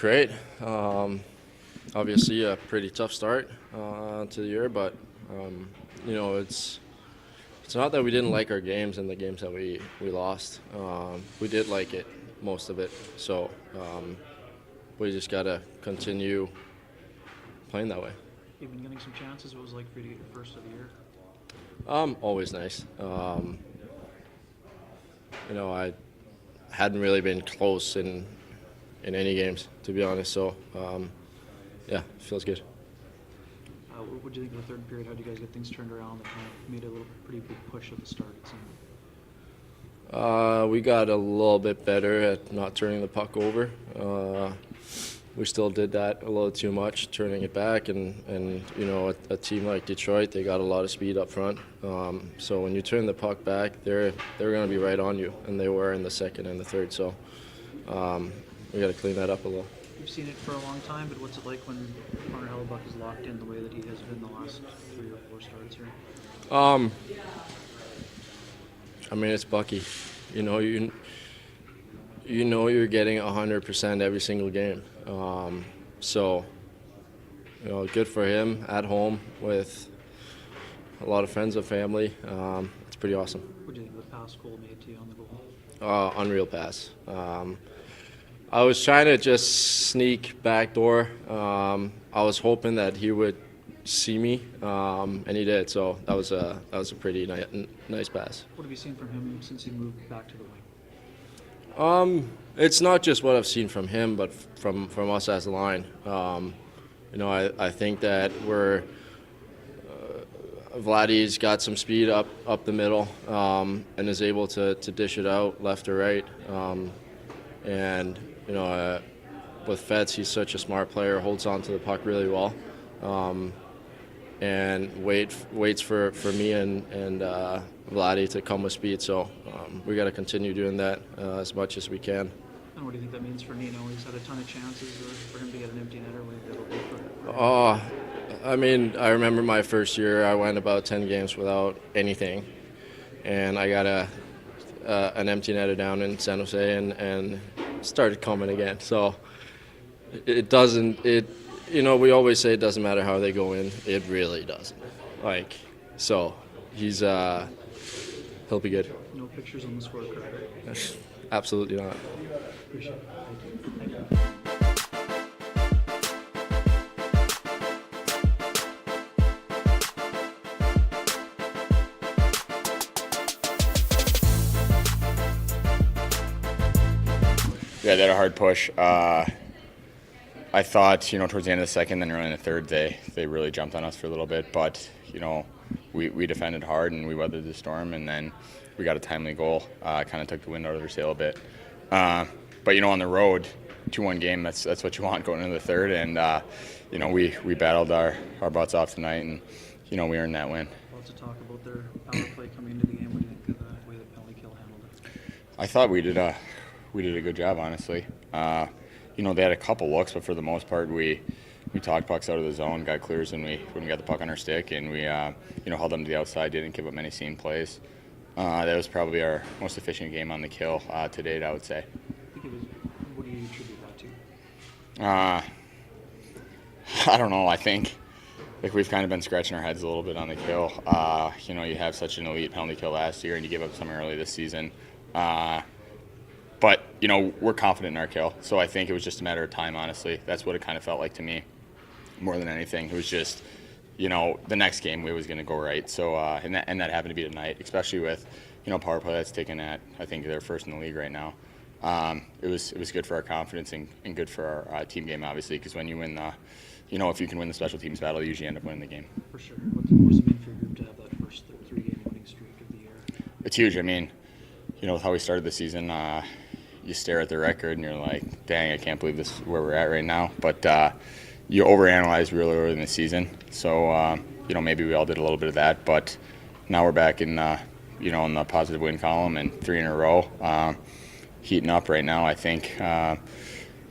great. Obviously, a pretty tough start to the year, but it's not that we didn't like our games and the games that we lost. We did like it, most of it. So we just gotta continue playing that way. You've been getting some chances. What was it like for you to get your first of the year? Always nice. I hadn't really been close in any games, to be honest. So, it feels good. What did you think of the third period? How did you guys get things turned around? That kind of made a pretty big push at the start, it seemed. We got a little bit better at not turning the puck over. We still did that a little too much, turning it back. And a team like Detroit, they got a lot of speed up front. So when you turn the puck back, they're going to be right on you, and they were in the second and the third. So we got to clean that up a little. You've seen it for a long time, but what's it like when Connor Hellebuyck is locked in the way that he has been the last 3 or 4 starts here? It's Bucky. You know you're getting 100% every single game. So good for him at home with a lot of friends and family. It's pretty awesome. What do you think of the pass Cole made to you on the goal? Unreal pass. I was trying to just sneak backdoor. I was hoping that he would see me, and he did. So that was a pretty nice pass. What have you seen from him since he moved back to the wing? It's not just what I've seen from him, but from us as a line. I think that Vladdy's got some speed up the middle and is able to dish it out left or right. With Fetz, he's such a smart player, holds on to the puck really well, and waits for me and Vladdy to come with speed. So we got to continue doing that as much as we can. And what do you think that means for Nino? He's had a ton of chances, or for him to get an empty netter. What do you think that'll be for him? I remember my first year. I went about 10 games without anything, and I got an empty netter down in San Jose, and started coming again. So it doesn't. We always say it doesn't matter how they go in. It really doesn't. So he's he'll be good. No pictures on the scorecard, right? Absolutely not. Appreciate it. Thank you. Yeah, they had a hard push. I thought, towards the end of the second, then early in the third, they really jumped on us for a little bit. But, we defended hard and we weathered the storm, and then we got a timely goal. Kind of took the wind out of their sail a bit. But, on the road, 2-1 game, that's what you want going into the third. And, we battled our butts off tonight, and, we earned that win. Lots of talk about their power play coming into the game. What do you think of the way that penalty kill handled it? I thought we did a good job, honestly. They had a couple looks, but for the most part, we talked pucks out of the zone, got clears when we got the puck on our stick, and we held them to the outside, didn't give up many seam plays. That was probably our most efficient game on the kill to date, I would say. What do you attribute that to? I don't know. I think we've kind of been scratching our heads a little bit on the kill. You have such an elite penalty kill last year, and you gave up some early this season. But, we're confident in our kill, so I think it was just a matter of time, honestly. That's what it kind of felt like to me more than anything. It was just, the next game it was going to go right. So, and that happened to be tonight, especially with, power play that's taken at, I think they're first in the league right now. It was good for our confidence and good for our team game, obviously, because when you win the, if you can win the special teams battle, you usually end up winning the game. For sure. What does it mean for your group to have that first 3-game winning streak of the year? It's huge. I mean, with how we started the season, you stare at the record and you're like, dang, I can't believe this is where we're at right now. But you overanalyze really early in the season. So, maybe we all did a little bit of that. But now we're back in, in the positive win column and 3 in a row. Heating up right now, I think.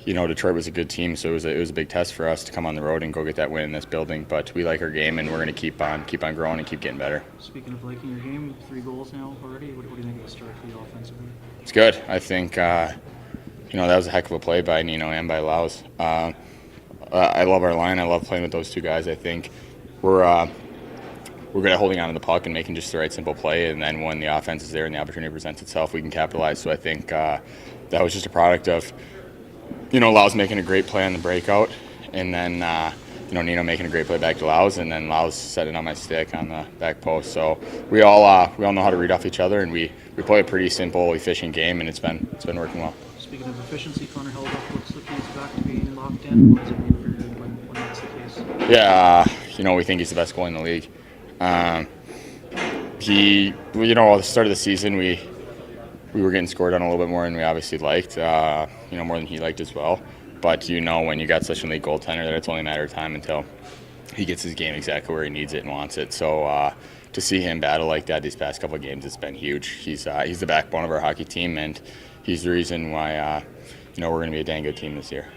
Detroit was a good team, so it was a big test for us to come on the road and go get that win in this building. But we like our game, and we're going to keep on growing and keep getting better. Speaking of liking your game, 3 goals now already. What do you think of the start for you offensively? It's good. I think, that was a heck of a play by Nino and by Laus. I love our line. I love playing with those two guys. I think we're good at holding on to the puck and making just the right simple play, and then when the offense is there and the opportunity presents itself, we can capitalize. So I think that was just a product of, Laus making a great play on the breakout, and then, Nino making a great play back to Laus, and then Laus setting on my stick on the back post. So we all know how to read off each other, and we play a pretty simple, efficient game, and it's been working well. Speaking of efficiency, Connor held up. What's the keys back to being locked in? What does it mean for you when that's the case? Yeah, we think he's the best goalie in the league. At the start of the season, we were getting scored on a little bit more than we obviously liked, more than he liked as well. But when you got such an elite goaltender that it's only a matter of time until he gets his game exactly where he needs it and wants it. So to see him battle like that these past couple of games, it's been huge. He's the backbone of our hockey team, and he's the reason why we're going to be a dang good team this year.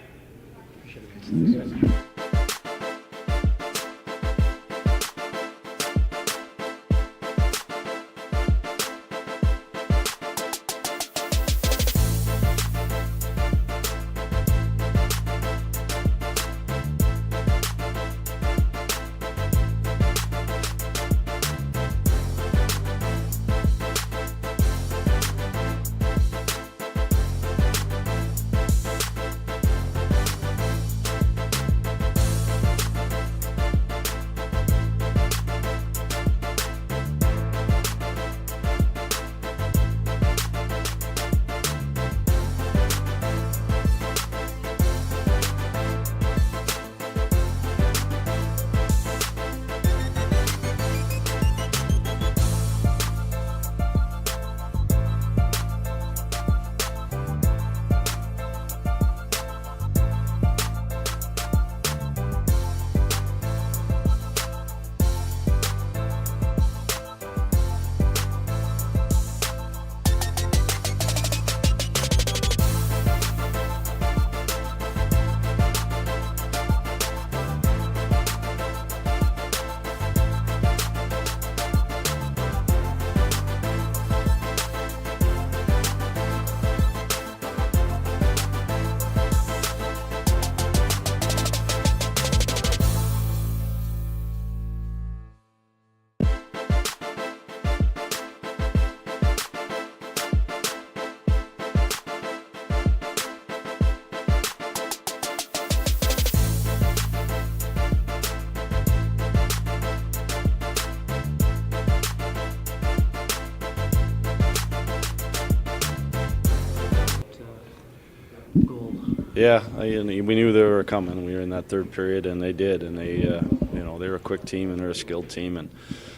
Yeah, we knew they were coming. We were in that third period, and they did. And they're a quick team and they're a skilled team, and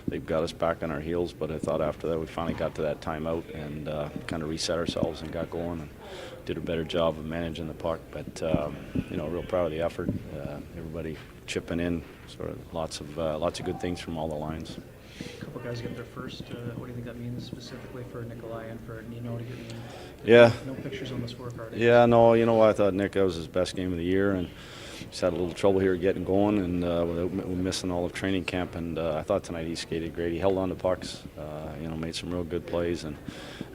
they've got us back on our heels. But I thought after that we finally got to that timeout and kind of reset ourselves and got going and did a better job of managing the puck. But real proud of the effort. Everybody chipping in, sort of lots of good things from all the lines. A couple guys get their first. What do you think that means specifically for Nikolai and for Nino to get in? Yeah. No pictures on the scorecard. Yeah, no, I thought Nick, that was his best game of the year, and just had a little trouble here getting going and without missing all of training camp. And I thought tonight he skated great. He held on to pucks, made some real good plays, and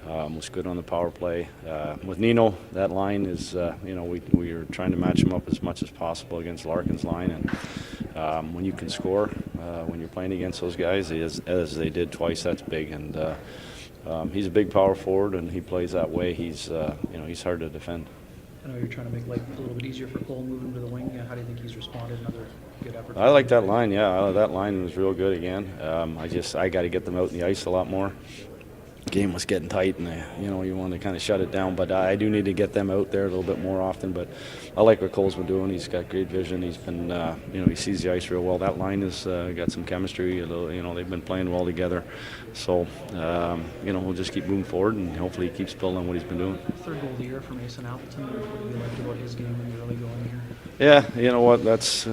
was good on the power play. With Nino, that line is, we are trying to match him up as much as possible against Larkin's line. And when you can score, when you're playing against those guys, as they did twice, that's big. And he's a big power forward, and he plays that way. He's hard to defend. I know you're trying to make life a little bit easier for Cole moving to the wing. How do you think he's responded? Another good effort. I like that line. Yeah, that line was real good again. I got to get them out in the ice a lot more. Game was getting tight, and you want to kind of shut it down. But I do need to get them out there a little bit more often. But I like what Cole's been doing. He's got great vision. He's been, he sees the ice real well. That line has got some chemistry. They've been playing well together. So, we'll just keep moving forward, and hopefully he keeps building on what he's been doing. Third goal of the year for Mason Appleton. What have you liked about his game in the early going here? Yeah, you know what?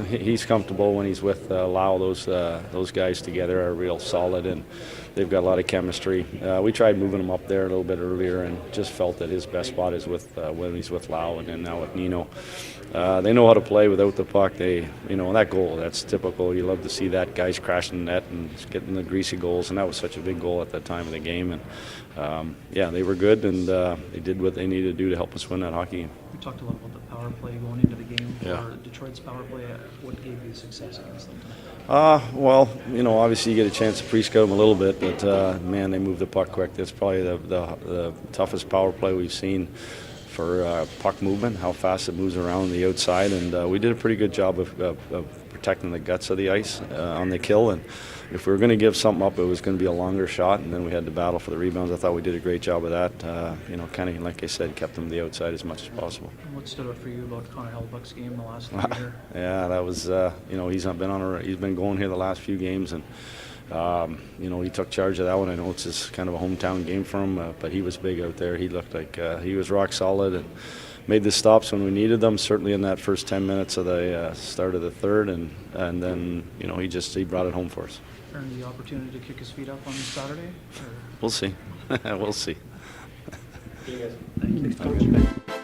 He's comfortable when he's with Lau. Those guys together are real solid, and they've got a lot of chemistry. We tried moving him up there a little bit earlier, and just felt that his best spot is with when he's with Lau, and then now with Nino. They know how to play without the puck. That goal, that's typical. You love to see that, guys crashing the net and getting the greasy goals, and that was such a big goal at that time of the game. And they were good, and they did what they needed to do to help us win that hockey game. We talked a lot about the power play going into the game. Yeah. For Detroit's power play, what gave you success against them tonight? Obviously you get a chance to pre-scout them a little bit, but man, they move the puck quick. That's probably the toughest power play we've seen for puck movement, how fast it moves around the outside, and we did a pretty good job of protecting the guts of the ice on the kill. And if we were going to give something up, it was going to be a longer shot, and then we had to battle for the rebounds. I thought we did a great job of that. Kind of like I said, kept them to the outside as much as possible. And what stood out for you about Connor Hellebuyck's game the last year? Yeah, that was he's been going here the last few games, and he took charge of that one. I know it's just kind of a hometown game for him, but he was big out there. He looked like he was rock solid and made the stops when we needed them, certainly in that first 10 minutes of the start of the third, and then he brought it home for us. Earned the opportunity to kick his feet up on Saturday? Or? We'll see. We'll see. Thank you.